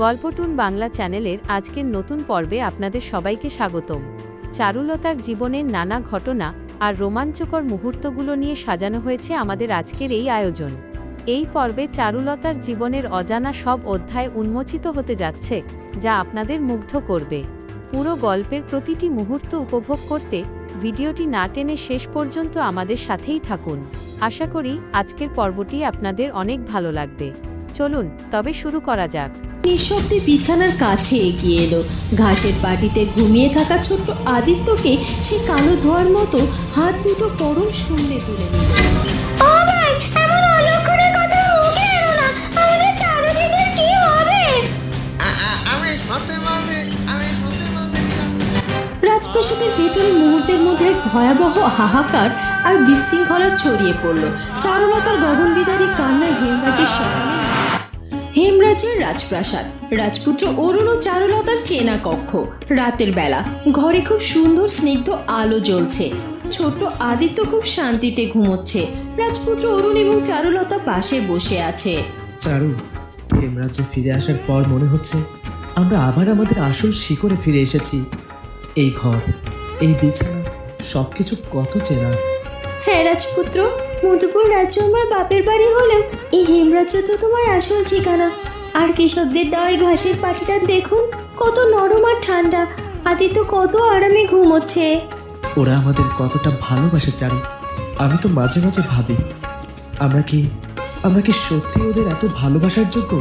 গল্পটুন বাংলা চ্যানেলের আজকের নতুন পর্বে আপনাদের সবাইকে স্বাগতম। চারুলতার জীবনের নানা ঘটনা আর রোমাঞ্চকর মুহূর্তগুলো নিয়ে সাজানো হয়েছে আমাদের আজকের এই আয়োজন। এই পর্বে চারুলতার জীবনের অজানা সব অধ্যায় উন্মোচিত হতে যাচ্ছে, যা আপনাদের মুগ্ধ করবে। পুরো গল্পের প্রতিটি মুহূর্ত উপভোগ করতে ভিডিওটি না টেনে শেষ পর্যন্ত আমাদের সাথেই থাকুন। আশা করি আজকের পর্বটি আপনাদের অনেক ভালো লাগবে। চলুন তবে শুরু করা যাক। নিঃশব্দে বিছানার কাছে এগিয়ে এলো। ঘাসের পাটিতে ঘুমিয়ে থাকা ছোট্ট আদিত্যকে সে কালো ধোয়ার মতো হাত দুটো পরম শূন্যে তুলে নিল। রাজপ্রাসাদের ভেতরে মুহূর্তের মধ্যে এক ভয়াবহ হাহাকার আর বিশৃঙ্খলা ছড়িয়ে পড়ল। চারুলতার গগনবিদারী কান্নায় হেমরাজের রাজপ্রাসাদ, রাজপুত্র অরুণ ও চারুলতার চেনা কক্ষ। রাতের বেলা ঘরে খুব সুন্দর স্নিগ্ধ আলো জ্বলছে। ছোট্ট আদিত্য খুব শান্তিতে ঘুমোচ্ছে। রাজপুত্র অরুণ এবং চারুলতা পাশে বসে আছে। চারু, হেমরাজ্যে ফিরে আসার পর মনে হচ্ছে আমরা আবার আমাদের আসল শিকড়ে ফিরে এসেছি। এই ঘর, এই বিছানা, সবকিছু কত চেনা। হ্যাঁ রাজপুত্র, মধুপুর রাজ্য আমার বাপের বাড়ি হলেও এই হেমরাজ্য তো তোমার আসল ঠিকানা। আর কৃষকদের দেওয়া ঘাসের পাটিটা দেখুন, কত নরম আর ঠান্ডা। আদিত্য কত আরামে ঘুমোচ্ছে। ওরা আমাদের কতটা ভালোবাসে চারু। আমি তো মাঝে মাঝে ভাবি আমরা কি সত্যি ওদের এত ভালোবাসার যোগ্য?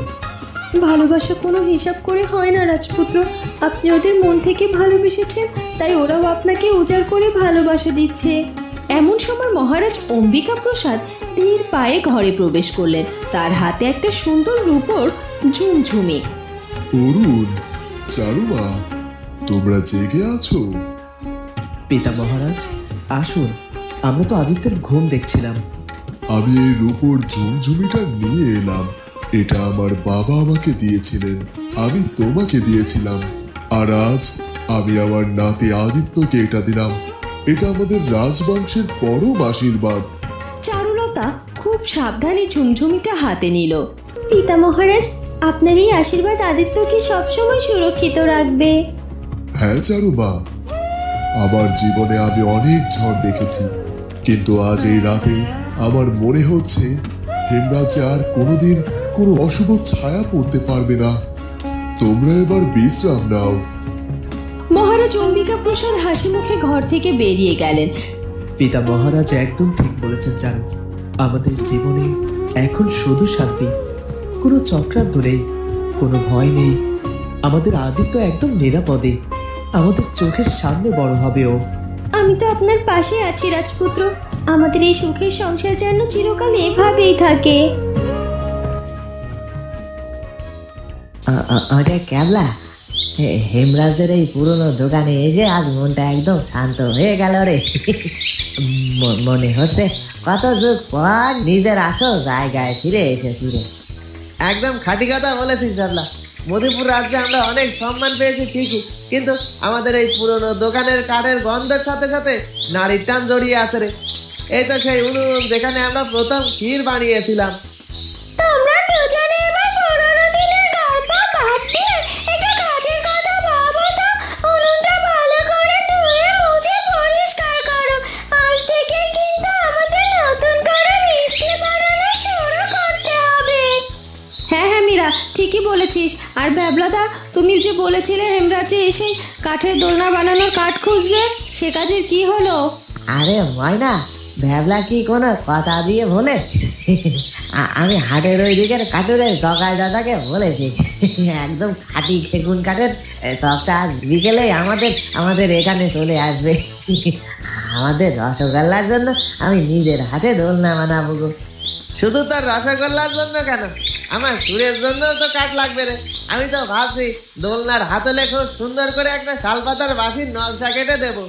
ভালোবাসা কোনো হিসাব করে হয় না রাজপুত্র। আপনি ওদের মন থেকে ভালোবেসেছেন, তাই ওরাও আপনাকে উজাড় করে ভালোবাসা দিচ্ছে। এমন সময় মহারাজ অম্বিকা প্রসাদ ধীর পায়ে ঘরে প্রবেশ করলেন। তার হাতে একটা সুন্দর রূপোর ঝুমঝুমি। অরুণ, চারুমা, তোমরা জেগে আছো? পিতা মহারাজ, আসুন, আমরা তো আদিত্যের ঘুম দেখছিলাম। আমি এই রূপোর ঝুমঝুমিটা নিয়ে এলাম। এটা আমার বাবা আমাকে দিয়েছিলেন, আমি তোমাকে দিয়েছিলাম, আর আজ আমি আমার নাতি আদিত্যকে এটা দিলাম। এটা আমাদের রাজবংশের পরম আশীর্বাদ। চারুলতা খুব সাবধানে ঝুমঝুমিটা হাতে নিল। পিতা মহারাজ, আপনার এই আশীর্বাদ আদিত্যকে সবসময় সুরক্ষিত রাখবে। হ্যাঁ চারুমা, আমার জীবনে আমি অনেক ঝড় দেখেছি, কিন্তু আজ এই রাতে আমার মনে হচ্ছে হেমরাজ্যে আর কোনোদিন কোনো অশুভ ছায়া পড়তে পারবে না। তোমরা এবার বিশ্রাম নাও। মহারাজ অম্বিকা প্রসাদ হাসি মুখে ঘর থেকে বেরিয়ে গেলেন। পিতা মহারাজ একদম ঠিক বলেছেন চারু। আমাদের জীবনে এখন শুধু শান্তি, কোনো চক্রান্ত নেই, কোনো ভয় নেই। আমাদের আদিত্য একদম নিরাপদে আমাদের চোখের সামনে বড় হবে ও। আমি তো আপনার পাশে আছি রাজপুত্র। আমাদের এই সুখের সংসার যেন চিরকাল এভাবেই থাকে। আরে ক্যাবলা, হেমরাজের এই পুরনো দোকানে এসে আজ মনটা একদম শান্ত হয়ে গেল রে। মনে হচ্ছে কত যুগ পর নিজের আসল জায়গায় ফিরে এসেছি রে। একদম খাঁটি কথা বলেছিস ক্যাবলা। মধুপুর রাজ্যে আমরা অনেক সম্মান পেয়েছি ঠিকই, কিন্তু আমাদের এই পুরনো দোকানের কাঠের গন্ধের সাথে সাথে নারীর টান জড়িয়ে আছে রে। এই তো সেই উনুন যেখানে আমরা প্রথম ক্ষীর বানিয়েছিলাম। তোমরা দুজনে এবার পুরনো দিনের গল্প বাদ দিয়ে একটু কাজের কথা ভাবো তো। উনুনটা ভালো করে ধুয়ে মুছে পরিষ্কার করো। আজ থেকে কিন্তু আমাদের নতুন করে মিষ্টি বানানো শুরু করতে হবে। হ্যাঁ হ্যাঁ মীরা, ঠিকই বলেছিস। আর ব্যাবলাদা, তুমি যে বলেছিলে হেমরাজে এসে কাঠের দোলনা বানানোর কাঠ খুঁজবে, সে কাজের কি হলো? আরে ময়না, ভ্যাবলা কি কোনো কথা দিয়ে বলে? আমি হাটের ওই দিকের কাঠুরের জগাই দাদাকে বলেছি একদম খাঁটি সেগুন কাঠের তক্তা আজ বিকেলেই আমাদের এখানে চলে আসবে। আমাদের রসগোল্লার জন্য আমি নিজের হাতে দোলনা বানাবো গো। শুধু তার রসগোল্লার জন্য কেন, আমার সুরের জন্য তো কাঠ লাগবে রে। আমি তো ভাবছি দোলনার হাতলে খুব সুন্দর করে একটা শালপাতার বাঁশির নকশা কেটে দেবো।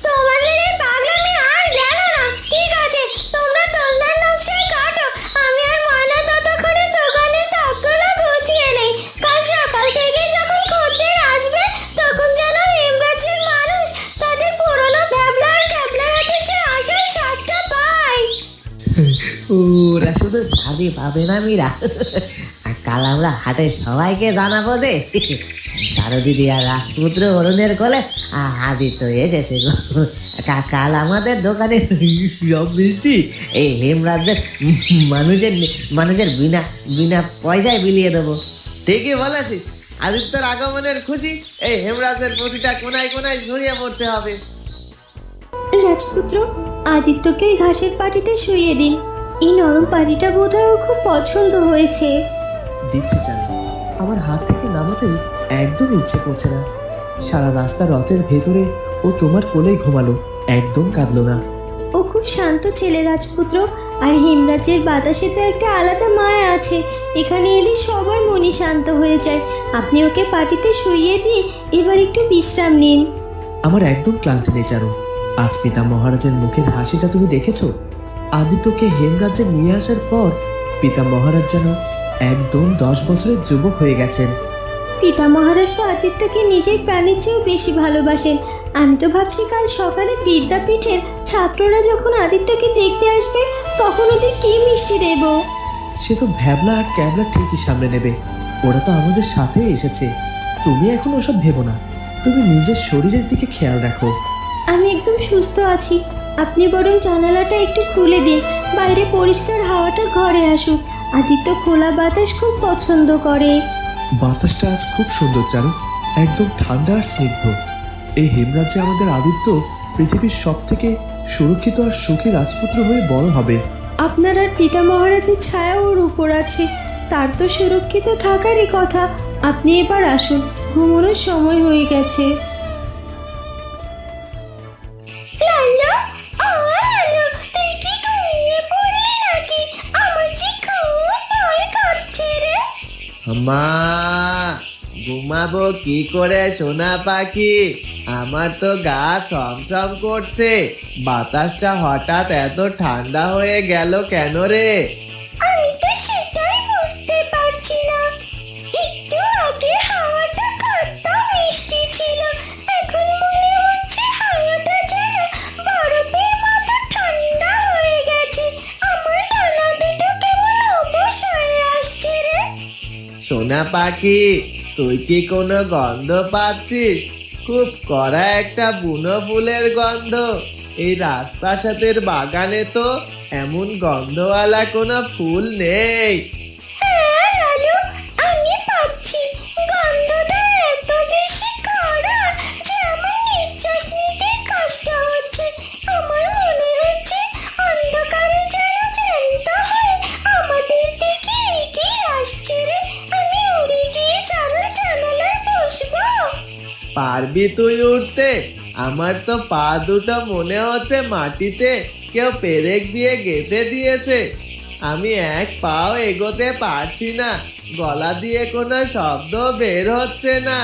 তোমাদের এই পাগলামি আর গেল না। ঠিক আছে, তোমরা দোলনার নকশাই কাটো। আমি আর ময়না ততক্ষণে দোকানে তাকগুলো গুছিয়ে নেই। কাল সকাল থেকে যখন খদ্দের আসবে, তখন যেন হেমরাজ্যের মানুষ তাদের পুরনো ভ্যাবলা আর ক্যাবলার হাতে সে আসল স্বাদটা পায়। ওরা শুধু স্বাদই পাবে না মীরা, কাল আমরা হাটে সবাইকে জানাবো যে সারো দিদি আর রাজপুত্র অরুণের কোলে আদিত্য এসেছে গো। কাল আমাদের দোকানে সব মিষ্টি এই হেমরাজ্যের মানুষের বিনা বিনা পয়সায় বিলিয়ে দেবো। ঠিকই বলেছিস, আদিত্যর আগমনের খুশি এই হেমরাজের প্রতিটা কোনায় কোনায় ছড়িয়ে পড়তে হবে। রাজপুত্র, আদিত্যকে ওই ঘাসের পাটিতে শুইয়ে দিন। এই নরম পাটিটা বোধহয় ওর খুব পছন্দ হয়েছে। দিচ্ছি চারু। আমার হাত থেকে নামাতে একদম ইচ্ছে করছে না। সারা রাস্তা রথের ভেতরে ও তোমার কোলেই ঘুমালো, একদম কাঁদলো না। ও খুব শান্ত ছেলে রাজপুত্র। আর হেমরাজের বাতাসে তো একটা আলাদা মায়া আছে। এখানে এলে সবার মনই শান্ত হয়ে যায়। আপনি ওকে পাটিতে শুইয়ে দিয়ে এবার একটু বিশ্রাম নিন। আমার একদম ক্লান্তি নেই চারু। আজ পিতা মহারাজের মুখের হাসিটা তুমি দেখেছো? আদিত্যকে হেমরাজ্যে নিয়ে আসার পর পিতা মহারাজ যেন একদম 10 বছরের যুবক হয়ে গেছেন। পিতা মহারাজ তো আদিত্যকে নিজের প্রাণের চেয়েও বেশি ভালোবাসেন। আমি তো ভাবছি কাল সকালে বিদ্যাপীঠের ছাত্ররা যখন আদিত্যকে দেখতে আসবে তখন ওদের কি মিষ্টি দেব। সে তো ভ্যাবলা আর ক্যাবলা ঠিকই সামনে নেবে। ওরা তো আমাদের সাথে এসেছে। তুমি এখন ওসব ভেবো না। তুমি নিজের শরীরের দিকে খেয়াল রাখো। আমি একদম সুস্থ আছি। আপনি বরং জানালাটা একটু খুলে দিন, বাইরে পরিষ্কার হাওয়াটা ঘরে আসুক। আদিত্য খোলা বাতাস খুব পছন্দ করে। বাতাসটা আজ খুব সুন্দর চারু, একদম ঠান্ডা আর স্নিগ্ধ। এই হেমরাজ্যে আমাদের আদিত্য পৃথিবীর সব থেকে সুরক্ষিত আর সুখী রাজপুত্র হয়ে বড় হবে। আপনার আর পিতা মহারাজের ছায়া ওর উপর আছে, তার তো সুরক্ষিত থাকারই কথা। আপনি এবার আসুন, ঘুমানোর সময় হয়ে গেছে। লালা, ও লালা, তুই কি ঘুমিয়ে পড়লি নাকি? আমার যে খুব ভয় করছে রে। মা, ঘুমাবো কি করে সোনা পাখি? আমার তো গা ছমছম করছে। বাতাসটা হঠাৎ এত ঠান্ডা হয়ে গেল কেন রে? আমি তো সেটাই বুঝতে পারছি না। একটু আগে হাওয়াটা কত মিষ্টি ছিল, এখন মনে হচ্ছে হাওয়াটা যেন বরফের মতো ঠান্ডা হয়ে গেছে। আমার ডানা দুটো কেমন অবশ হয়ে আসছে রে। সোনা পাখি, তুই কি কোনো গন্ধ পাচ্ছিস? খুব কড়া একটা বুনো ফুলের গন্ধ। এই রাজপ্রাসাদের বাগানে তো এমন গন্ধওয়ালা কোনো ফুল নেই। হ্যাঁ লালু, আমি পাচ্ছি। গন্ধটা এত বেশি কড়া যে আমার নিঃশ্বাস নিতে কষ্ট হচ্ছে। আমার মনে হচ্ছে অন্ধকারে যেন জ্যান্ত হয়ে আমাদের দিকে এগিয়ে আসছে রে। আমি উড়ে গিয়ে চারুর জানালায় বসবো। পারবি তুই উঠতে? আমার তো পা দুটো মনে হচ্ছে মাটিতে কেউ পেরেক দিয়ে গেঁথে দিয়েছে। আমি এক পাও এগোতে পারছি না, গলা দিয়ে কোনো শব্দ বের হচ্ছে না।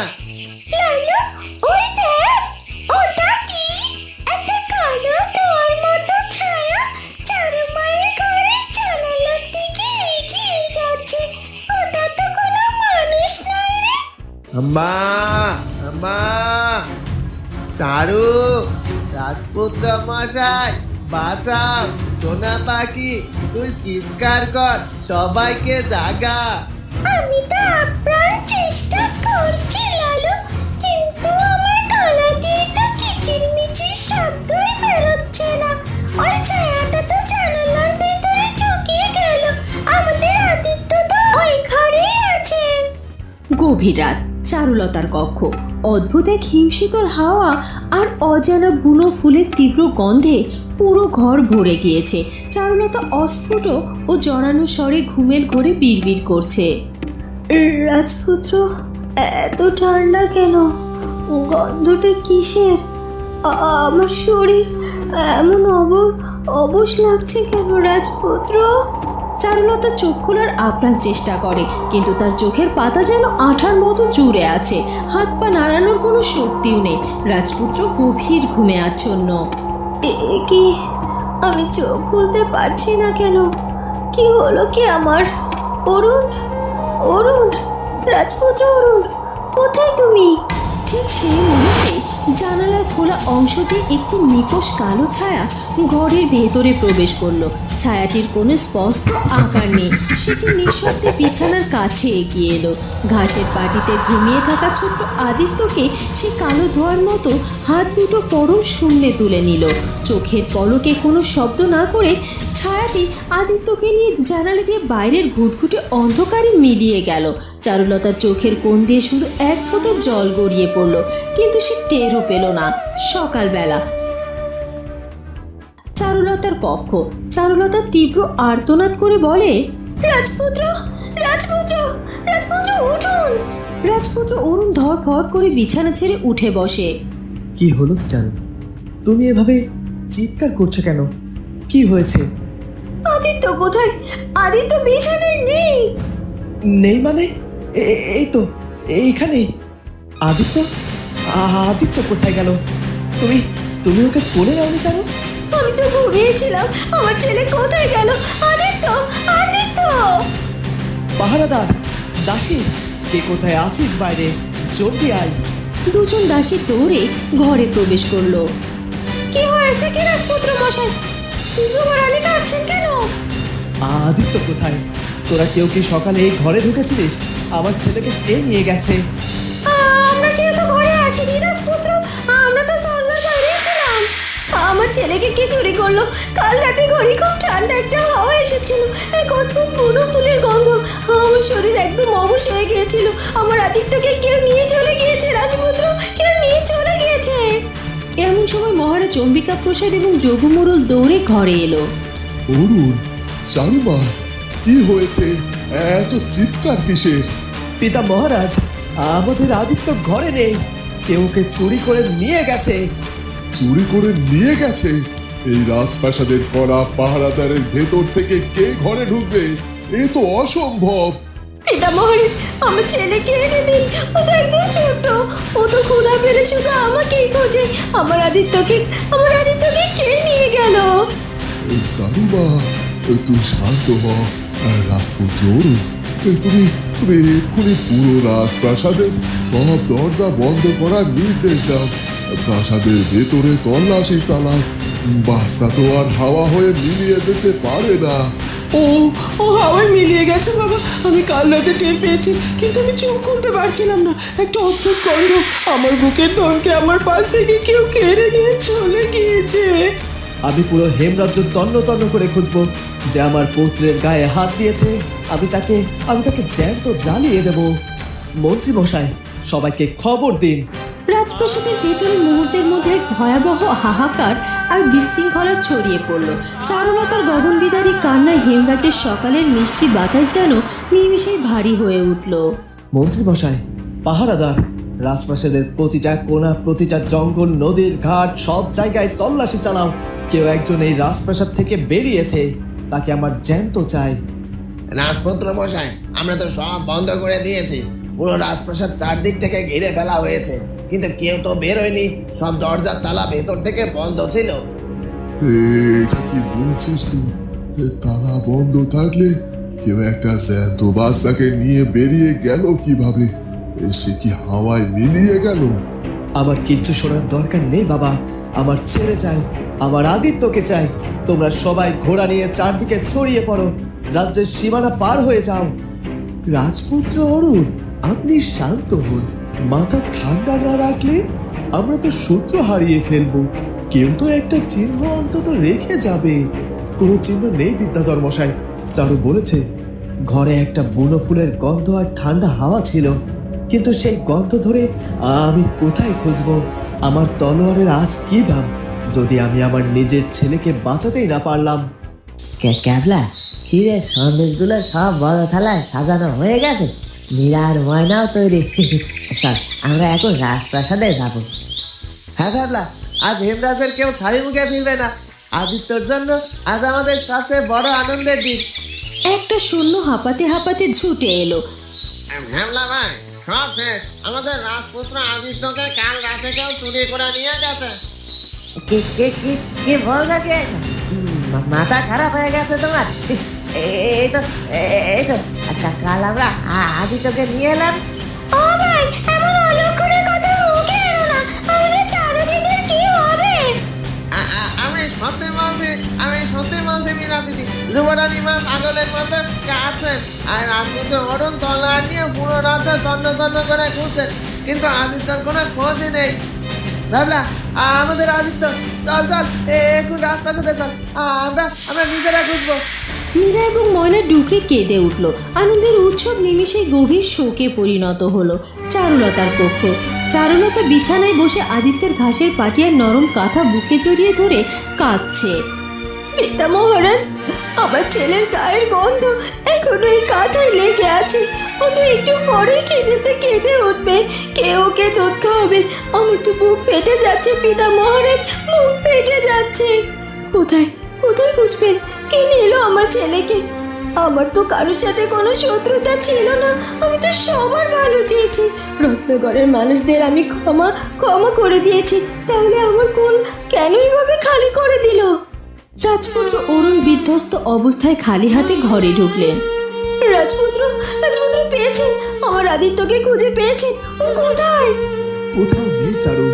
লালু, ওই দেখ, ওটা কি? একটা কালো তোর মতো ছায়া চারু মায়ের ঘরের জানালার দিকে এগিয়ে যাচ্ছে। ওটা তো কোনো মানুষ নয় রে। আম্মা, আম্মা, চারু, রাজপুত্র মশাই, বাঁচাও। সোনা পাখি, তুই চিৎকার কর, সবাইকে জাগা। আমি তো আপ্রাণ চেষ্টা করছি লালু, কিন্তু আমার গলা দিয়ে তো কিচিরমিচির শব্দই বেরোচ্ছে না। ওই ছায়াটা তো জানালার ভেতরে ঢুকিয়ে গেল। আমাদের আদিত্য তো ওই ঘরেই আছে। গভীর রাত, চারুলতার কক্ষ। অদ্ভুত এক হিমশীতল হাওয়া আর অজানা বুনো ফুলের তীব্র গন্ধে পুরো ঘর ভরে গিয়েছে। চারুলতা অস্ফুট ও জড়ানো স্বরে ঘুমের ঘোরে বিড়বিড় করছে। রাজপুত্র, এত ঠান্ডা কেন? গন্ধটা কিসের? আমার শরীর এমন অবশ লাগছে কেন রাজপুত্র? চারুলতা চোখ খোলার আপ্রাণ চেষ্টা করে, কিন্তু তার চোখের পাতা যেন আঠার মতো জুড়ে আছে। হাত পা নাড়ানোর কোনো শক্তিও নেই। রাজপুত্র গভীর ঘুমে আচ্ছন্ন। এ কি? আমি চোখ খুলতে পারছি না কেন? কি হলো কি আমার? অরুণ, অরুণ, রাজপুত্র অরুণ, কোথায় তুমি? ঠিক সেই মুহূর্তে হতেই জানালার খোলা অংশ দিয়ে একটি নিকষ কালো ছায়া ঘরের ভেতরে প্রবেশ করলো। ছায়াটির কোনো স্পষ্ট আকার নেই, সেটি নিঃশব্দে বিছানার কাছে এগিয়ে এলো। ঘাসের পাটিতে ঘুমিয়ে থাকা ছোট্ট আদিত্যকে সে কালো ধোয়ার মতো হাত দুটো পরম শূন্যে তুলে নিল। চোখের পলকে কোনো শব্দ না করে ছায়াটি আদিত্যকে নিয়ে জানালা দিয়ে বাইরের ঘুটঘুটে অন্ধকারে মিলিয়ে গেল। চারুলতার চোখের কোণ দিয়ে শুধু এক ফোঁটা জল গড়িয়ে পড়ল, কিন্তু সে টেরও পেল না। সকালবেলা চারুলতার কক্ষ। চারুলতা তীব্র আর্তনাদ করে বলে, রাজপুত্র, রাজপুত্র, রাজপুত্র উঠুন। রাজপুত্র অরুণ ধড়ফড় করে বিছানা ছেড়ে উঠে বসে। কি হলো চারু, তুমি এভাবে চিৎকার করছো কেন? কি হয়েছে? আদিত্য কোথায়? আদিত্য বিছানায় নেই। নেই মানে? এই তো এইখানেই। আদিত্য, আদিত্য কোথায় গেল? তুমি তুমি ওকে কোলে নাওনি চারু? আমি তো ঘুমিয়েছিলাম, আমার ছেলে কোথায় গেল? আদিত্য, আদিত্য! পাহারাদার, দাসী, কে কোথায় আছিস বাইরে? জলদি আয়। দুজন দাসী দৌড়ে ঘরে প্রবেশ করলো। কি হয়েছে কি রাজপুত্র মশাই? যুবরানী কাঁদছেন কেন? আদিত্য কোথায়? তোরা কেউ কি সকালে এই ঘরে ঢুকেছিলিস? আমার ছেলেকে কে নিয়ে গেছে? আমরা কেউ তো ঘরে আসিনি রাজপুত্র, আমরা তো দরজার বাইরেই ছিলাম। আমার ছেলেকে কে চুরি করলো? কাল রাতে ঘরে খুব ঠান্ডা একটা হাওয়া এসেছিল, এক অদ্ভুত বুনো ফুলের গন্ধ। আমার শরীর একদম অবশ হয়ে গিয়েছিল। আমার আদিত্যকে কেউ নিয়ে চলে গিয়েছে রাজপুত্র, কেউ নিয়ে চলে গিয়েছে। এমন সময় মহারাজ চম্বিকা প্রসাদ এবং যোগু মোড়ল দৌড়ে ঘরে এলো। অরুণ, চারুমা, কি হয়েছে? এত চিৎকার কিসের? পিতা মহারাজ, আমাদের আদিত্য ঘরে নেই, কেউ ওকে চুরি করে নিয়ে গেছে। চুরি করে নিয়ে গেছে? এই রাজপ্রাসাদের করা পাহারাদারের ভেতর থেকে কে ঘরে ঢুকবে? এ তো অসম্ভব। পিতা মহারাজ, আমার ছেলেকে এনে দিন, ও তো একদম ছোট, ও তো ক্ষুধা পেলে শুধু আমাকেই খোঁজে। আমার আদিত্যকে কে নিয়ে গেল? চারুমা, তুই শান্ত হ। রাজপুত্র অরুণ, তুমি তুমি এক্ষুনি পুরো রাজপ্রাসাদের সব দরজা বন্ধ করার নির্দেশ দাও। প্রাসাদের ভেতরে তল্লাশি চালাও। বাচ্চা তো আর হাওয়া হয়ে মিলিয়ে যেতে পারে না। ও হাওয়ায় মিলিয়ে গেছে বাবা, আমি কাল রাতে টের পেয়েছি, কিন্তু আমি চোখ খুলতে পারছিলাম না। একটা অদ্ভুত গন্ধ, আমার বুকের ধনকে আমার পাশ থেকে কেউ কেড়ে নিয়ে চলে গিয়েছে। আমি পুরো হেমরাজ্য তন্ন তন্ন করে খুঁজবো যে আমার পুত্রের গায়ে হাত দিয়েছে। আমি তাকে জ্যান্ত জ্বালিয়ে দেব। মন্ত্রী মশাই, সবাইকে খবর দিন। রাজপ্রাসাদের ভেতরে মুহূর্তের মধ্যে এক ভয়াবহ হাহাকার আর বিশৃঙ্খলা ছড়িয়ে পড়ল। চারুলতার গগনবিদারী কান্নায় হেমরাজের সকালের মিষ্টি বাতাস যেন নিমিষেই ভারী হয়ে উঠল। মন্ত্রী মশাই, পাহারাদার, রাজপ্রাসাদের প্রতিটা কোণা, প্রতিটা জঙ্গল, নদীর ঘাট, সব জায়গায় তল্লাশি চালাও। কেউ একজন এই রাজপ্রাসাদ থেকে বেরিয়েছে, তাকে আমার জ্যান্ত চাই। রাজপুত্র মশাই, আমরা তো সব বন্ধ করে দিয়েছি। পুরো রাজপ্রাসাদ চারদিক থেকে ঘিরে ফেলা হয়েছে, কিন্তু কেউ তো বের হয়নি। সব দরজার তালা ভেতর থেকে বন্ধ ছিল। এটা কি বলছিস তুই? তালা বন্ধ থাকলে কেউ একটা জ্যান্ত বাচ্চাকে নিয়ে বেরিয়ে গেল কিভাবে? সে কি হাওয়ায় মিলিয়ে গেল? আমার কিচ্ছু শোনার দরকার নেই বাবা, আমার ছেলে চাই, আমার আদিত্যকে চাই। তোমরা সবাই ঘোড়া নিয়ে চারদিকে ছড়িয়ে পড়ো, রাজ্যের সীমানা পার হয়ে যাও। রাজপুত্র অরুণ, আপনি শান্ত হন। মাথা ঠান্ডা না রাখলে আমরা তো সূত্র হারিয়ে ফেলবো। কেউ তো একটা চিহ্ন অন্তত রেখে যাবে। কোনো চিহ্ন নেই বিদ্যাধর মশাই। চারু বলেছে ঘরে একটা বুনো ফুলের গন্ধ আর ঠান্ডা হাওয়া ছিল, কিন্তু সেই গন্ধ ধরে আমি কোথায় খুঁজবো? আমার তলোয়ারের আজ কি দাম যদি আমি আমার নিজের ছেলেকে বাঁচাতেই না পারলাম? ক্যাবলা, ক্ষীরের সন্দেশগুলো সব বড় থালায় সাজানো হয়ে গেছে। মীরা আর ময়নাও তৈরি। স্যার, আমরা এখন রাজপ্রাসাদে যাব। হ্যাঁ ভাবলা, আজ হেমরাজের কেউ খালি মুখে ফিরবে না। আদিত্যর জন্য আজ আমাদের সবচেয়ে বড় আনন্দের দিন। একটা শূন্য হাঁপাতে হাঁপাতে ছুটে এলো। ভাবলা ভাই, সব শেষ। আমাদের রাজপুত্র আদিত্যকে কাল রাতে কেউ চুরি করে নিয়ে গেছে। কি কি কি কি বলছো? কি মাথা খারাপ হয়ে গেছে তোমার? এই তো কাল আমরা আদিত্যকে নিয়ে এলাম। ও ভাই, এমন অলক্ষণের কথা মুখে এলো না। আমি যুবরানী মা পাগলের মতো কাছেন, আর রাজপুত্র অরুণ তলোয়ার নিয়ে পুরো রাজ্যে তন্ন তন্ন করে খুঁজছেন, কিন্তু আদিত্যর কোনো খোঁজই নেই। ভাবলা আমাদের আদিত্য, চল চল এখন রাজপ্রাসাদে চল, আমরা নিজেরা খুঁজবো। মীরা এবং ময়না ডুকরে কেঁদে উঠল। আনন্দের উৎসব নিমিষে গভীর শোকে পরিণত হলো। চারুলতার কক্ষ। চারুলতা বিছানায় বসে আদিত্যের ঘাসের পাটিয়ার নরম কাঁথা বুকে জড়িয়ে ধরে কাঁদছে। পিতা মহারাজ, আমার ছেলের গায়ের গন্ধ এখনো এই কাঁথায় লেগে আছে। ও তো একটু পরেই কেঁদে উঠবে। কে ওকে দুধ খাওয়াবে? আমার তো বুক ফেটে যাচ্ছে পিতা মহারাজ, বুক ফেটে যাচ্ছে। কোথায় কোথায় খুঁজবেন? কে নিল আমার ছেলেকে? আমার তো কারোর সাথে কোনো শত্রুতা ছিল না, আমি তো সবার ভালো চেয়েছি। রত্নগরের মানুষদের আমি ক্ষমা করে দিয়েছি, তাহলে আমার কোল কেন এইভাবে খালি করে দিল? রাজপুত্র অরুণ বিধ্বস্ত অবস্থায় খালি হাতে ঘরে ঢুকলেন। রাজপুত্র পেয়েছেন? আমার আদিত্যকে খুঁজে পেয়েছেন? ও কোথায়? কোথাও নেই চারু,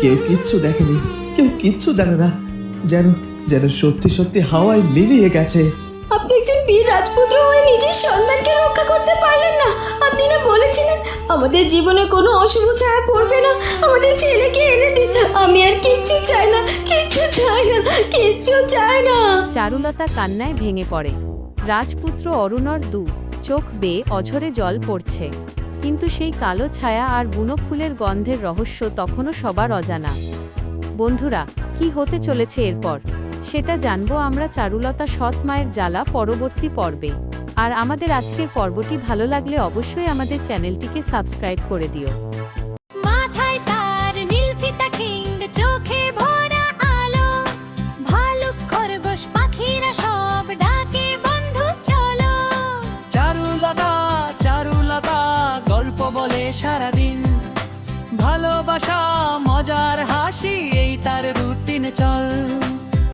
কেউ কিচ্ছু দেখেনি, কেউ কিচ্ছু জানে না, যেন যেন সত্যি সত্যি হাওয়ায় মিলিয়ে গেছে। আপনি একজন বীর রাজপুত্র হয়ে নিজের সন্তানকে রক্ষা করতে পারলেন না। আপনি না বলেছিলেন আমাদের জীবনে কোনো অশুভ ছায়া পড়বে না, আমাদের ছেলেকে এনে দিন। আমি আর কিচ্ছু চাই না, কিচ্ছু চাই না। চারুলতা কান্নায় ভেঙে পড়ে। রাজপুত্র অরুণর চোখ বেয়ে অঝরে জল পড়ছে, কিন্তু সেই কালো ছায়া আর বুনো ফুলের গন্ধের রহস্য তখনও সবার অজানা। বন্ধুরা, কি হতে চলেছে এরপর সেটা জানবো আমরা চারুলতা সৎ মায়ের জ্বালা পরবর্তী পর্বে। আর আমাদের আজকের পর্বটি ভালো লাগলে অবশ্যই আমাদের চ্যানেলটিকে সাবস্ক্রাইব করে দিও।